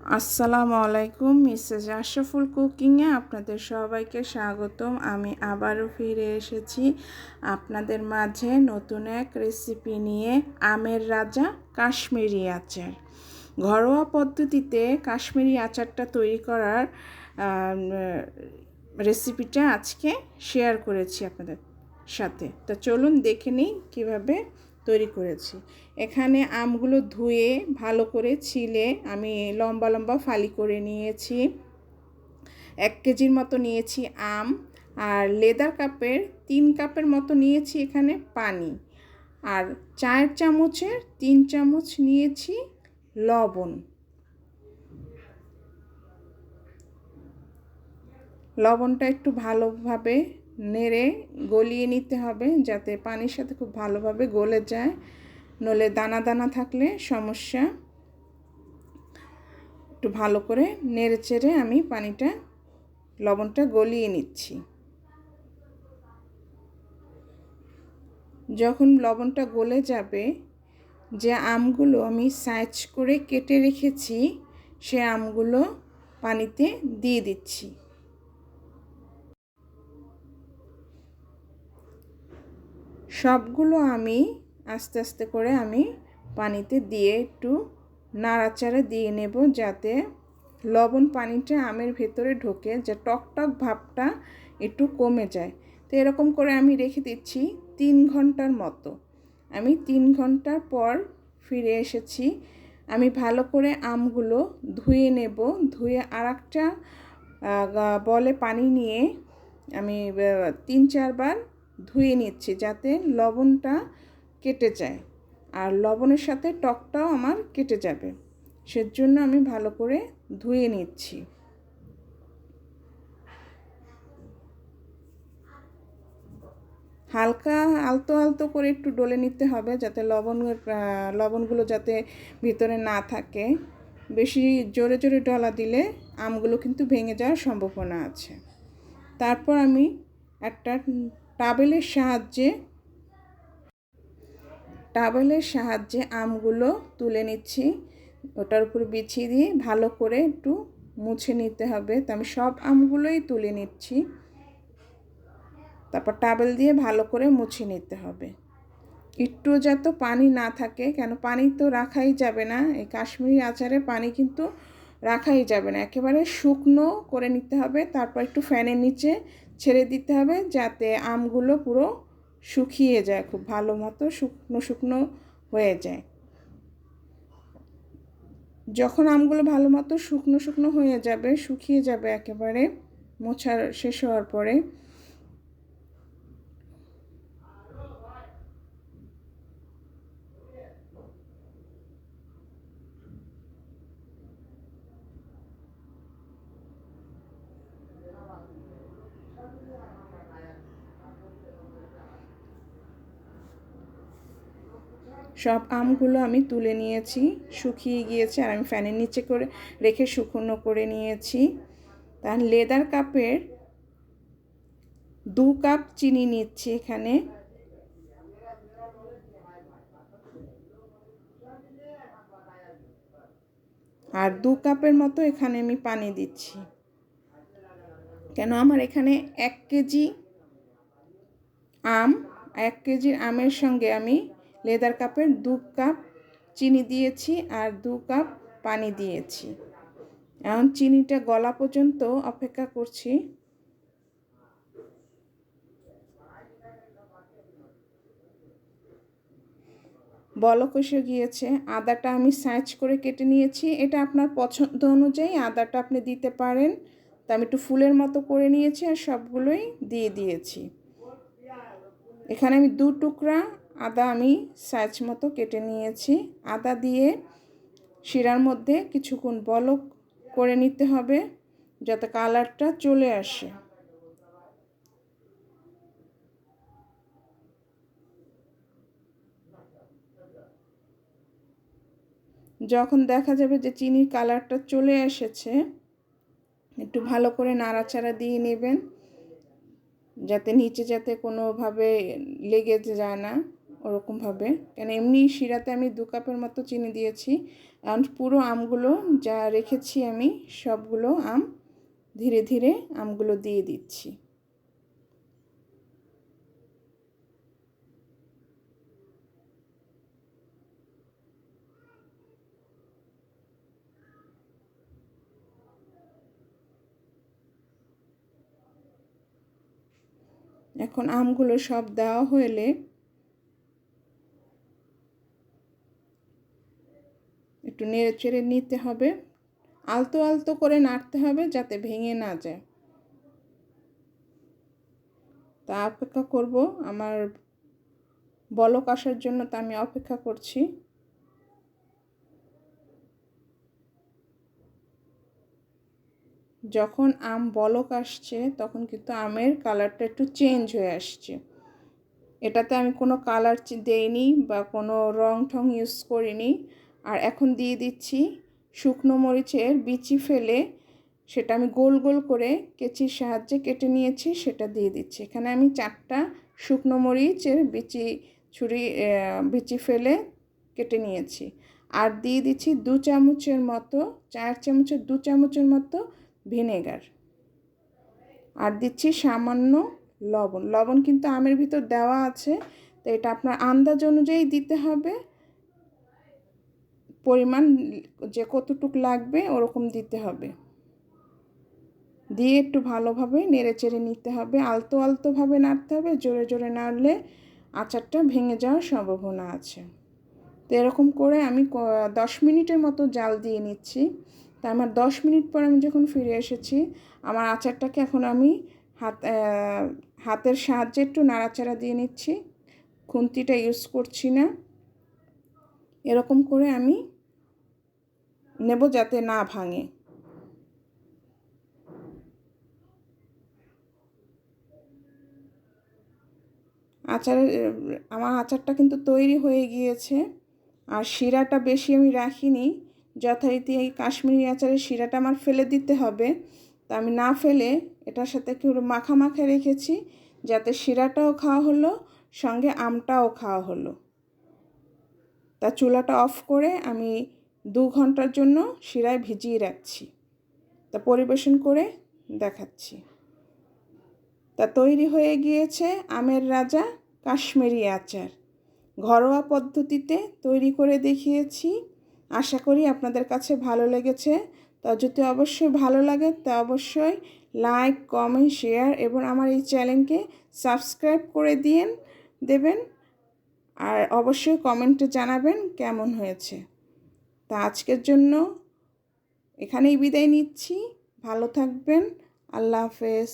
আসসালামু আলাইকুম। মিসেস আশরাফুল কুকিংয়ে আপনাদের সবাইকে স্বাগতম। আমি আবারও ফিরে এসেছি আপনাদের মাঝে নতুন এক রেসিপি নিয়ে, আমের রাজা কাশ্মীরি আচার। ঘরোয়া পদ্ধতিতে কাশ্মীরি আচারটা তৈরি করার রেসিপিটা আজকে শেয়ার করেছি আপনাদের সাথে। তো চলুন দেখে নিই কীভাবে তৈরি করেছি। এখানে আমগুলো ধুয়ে ভালো করে ছিলে আমি লম্বা লম্বা ফালি করে নিয়েছি। 1 কেজির মতো নিয়েছি আম, আর লেদার কাপের 3 কাপের মতো নিয়েছি এখানে পানি, আর 4 চামচের 3 চামচ নিয়েছি লবণ। লবণটা একটু ভালোভাবে নেড়ে গলিয়ে নিতে হবে, যাতে পানির সাথে খুব ভালোভাবে গলে যায়, নইলে দানা দানা থাকলে সমস্যা। একটু ভালো করে নেড়ে চেড়ে আমি লবণটা গলিয়ে নিচ্ছি। যখন লবণটা গলে যাবে, যে আমগুলো আমি সাইজ করে কেটে রেখেছি সে আমগুলো পানিতে দিয়ে দিচ্ছি। সবগুলো আমি আস্তে আস্তে করে পানিতে দিয়ে একটু নাড়াচাড়া দিয়ে নেব, যাতে লবণ পানিটা আমের ভেতরে ঢোকে, যে টকটক ভাবটা একটু কমে যায়। তো এরকম করে আমি রেখে দিচ্ছি 3 ঘন্টার মতো। আমি 3 ঘন্টার পর ফিরে এসেছি। আমি ভালো করে আমগুলো ধুয়ে নেব। ধুয়ে আরেকটা বলে পানি নিয়ে আমি 3-4 বার ধুয়ে নিচ্ছি, যাতে লবণটা কেটে যায় আর লবণের সাথে টকটাও আমার কেটে যাবে। সেজন্য আমি ভালো করে ধুয়ে নিচ্ছি। হালকা আলতো আলতো করে একটু ডলে নিতে হবে, যাতে লবণগুলো যাতে ভিতরে না থাকে। বেশি জোরে জোরে ডলা দিলে আমগুলো কিন্তু ভেঙে যাওয়ার সম্ভাবনা আছে। তারপর আমি একটা টাওয়েলের সাহায্যে আমগুলো তুলে নিচ্ছি। ওটার উপর বিছিয়ে দিয়ে ভালো করে একটু মুছে নিতে হবে। তো আমি সব আমগুলোই তুলে নিচ্ছি। তারপর টাওয়েল দিয়ে ভালো করে মুছে নিতে হবে। একটু যাতে পানি না থাকে, কেন পানি তো রাখাই যাবে না। এই কাশ্মীরি আচারে পানি কিন্তু রাখাই যাবে না, একেবারে শুকনো করে নিতে হবে। তারপর একটু ফ্যানের নিচে ছেড়ে দিতে হবে, যাতে আমগুলো পুরো শুকিয়ে যায়, খুব ভালো মতো শুকনো শুকনো হয়ে যায়। যখন আমগুলো ভালো মতো শুকনো শুকনো হয়ে যাবে, শুকিয়ে যাবে একেবারে মোছার শেষ হওয়ার পরে, সব আমগুলো আমি তুলে নিয়েছি, শুকিয়ে গিয়েছে, আর আমি ফ্যানের নিচে করে রেখে শুকনো করে নিয়েছি। তার লেদার কাপের 2 কাপ চিনি নিচ্ছি এখানে, আর 2 কাপের মতো এখানে আমি পানি দিচ্ছি। কেন আমার এখানে 1 কেজি আম, 1 কেজির আমের সঙ্গে আমি লেদার কাপের 2 কাপ চিনি দিয়েছি আর 2 কাপ পানি দিয়েছি। এখন চিনিটা গলা পর্যন্ত অপেক্ষা করছি। বলক এসে গিয়েছে। আদাটা আমি সাইজ করে কেটে নিয়েছি। এটা আপনার পছন্দ অনুযায়ী আদাটা আপনি দিতে পারেন। তো আমি একটু ফুলের মতো করে নিয়েছি আর সবগুলোই দিয়ে দিয়েছি। এখানে আমি 2 টুকরা আদা আমি সাইজ মতো কেটে নিয়েছি। আদা দিয়ে শিরার মধ্যে কিছুক্ষণ বলক করে নিতে হবে, যাতে কালারটা চলে আসে। যখন দেখা যাবে যে চিনির কালারটা চলে এসেছে, একটু ভালো করে নাড়াচাড়া দিয়ে নেবেন, যাতে নিচে কোনোভাবে লেগে যায় না, ওরকমভাবে, কেন এমনি শিরাতে আমি 2 কাপের মতো চিনি দিয়েছি। এখন পুরো আমগুলো যা রেখেছি আমি সবগুলো আম ধীরে ধীরে আমগুলো দিয়ে দিচ্ছি। এখন আমগুলো সব দেওয়া হলে একটু নেড়ে চেড়ে নিতে হবে, আলতো আলতো করে নাড়তে হবে যাতে ভেঙে না যায়। তা অপেক্ষা করব আমার বলক আসার জন্য, তা আমি অপেক্ষা করছি। যখন আম বলক আসছে তখন কিন্তু আমের কালারটা একটু চেঞ্জ হয়ে আসছে। এটাতে আমি কোনো কালার দেইনি বা কোনো রং ঠং ইউজ করিনি। আর এখন দিয়ে দিচ্ছি শুকনো মরিচের বিচি ফেলে, সেটা আমি গোল গোল করে কেচির সাহায্যে কেটে নিয়েছি, সেটা দিয়ে দিচ্ছি। এখানে আমি 4টা শুকনো মরিচের বিচি ফেলে কেটে নিয়েছি। আর দিয়ে দিচ্ছি 2 চামচের মতো, 4 চামচের 2 চামচের মতো ভিনেগার। আর দিচ্ছি সামান্য লবণ। লবণ কিন্তু আমের ভিতর দেওয়া আছে, তো এটা আপনার আন্দাজ অনুযায়ী দিতে হবে, পরিমাণ যে কতটুকু লাগবে ওরকম দিতে হবে। দিয়ে একটু ভালোভাবে নেড়ে চেড়ে নিতে হবে, আলতো আলতোভাবে নাড়তে হবে, জোরে জোরে নাড়লে আচারটা ভেঙে যাওয়ার সম্ভাবনা আছে। তো এরকম করে আমি 10 মিনিটের মতো জাল দিয়ে নিচ্ছি। তা আমার 10 মিনিট পর আমি যখন ফিরে এসেছি, আমার আচারটাকে এখন আমি হাতের সাহায্যে একটু নাড়াচাড়া দিয়ে নিচ্ছি, খুন্তিটা ইউজ করছি না। এরকম করে আমি নেব যাতে না ভাঙে। আমার আচারটা কিন্তু তৈরি হয়ে গিয়েছে। আর শিরাটা বেশি আমি রাখিনি, যথারীতি এই কাশ্মীরি আচারের শিরাটা আমার ফেলে দিতে হবে, তা আমি না ফেলে এটার সাথে একটু মাখা মাখা রেখেছি, যাতে শিরাটাও খাওয়া হলো সঙ্গে আমটাও খাওয়া হলো। তা চুলাটা অফ করে আমি 2 ঘন্টার জন্য শিরায় ভিজিয়ে রাখছি। তা পরিবেশন করে দেখাচ্ছি। তা তৈরি হয়ে গিয়েছে আমের রাজা কাশ্মীরি আচার। ঘরোয়া পদ্ধতিতে তৈরি করে দেখিয়েছি। আশা করি আপনাদের কাছে ভালো লেগেছে। তা যদি অবশ্যই ভালো লাগে তা অবশ্যই লাইক, কমেন্ট, শেয়ার এবং আমার এই চ্যানেলকে সাবস্ক্রাইব করে দেবেন। আর অবশ্যই কমেন্টে জানাবেন কেমন হয়েছে। তা আজকের জন্য এখানেই বিদায় নিচ্ছি। ভালো থাকবেন। আল্লাহ হাফেজ।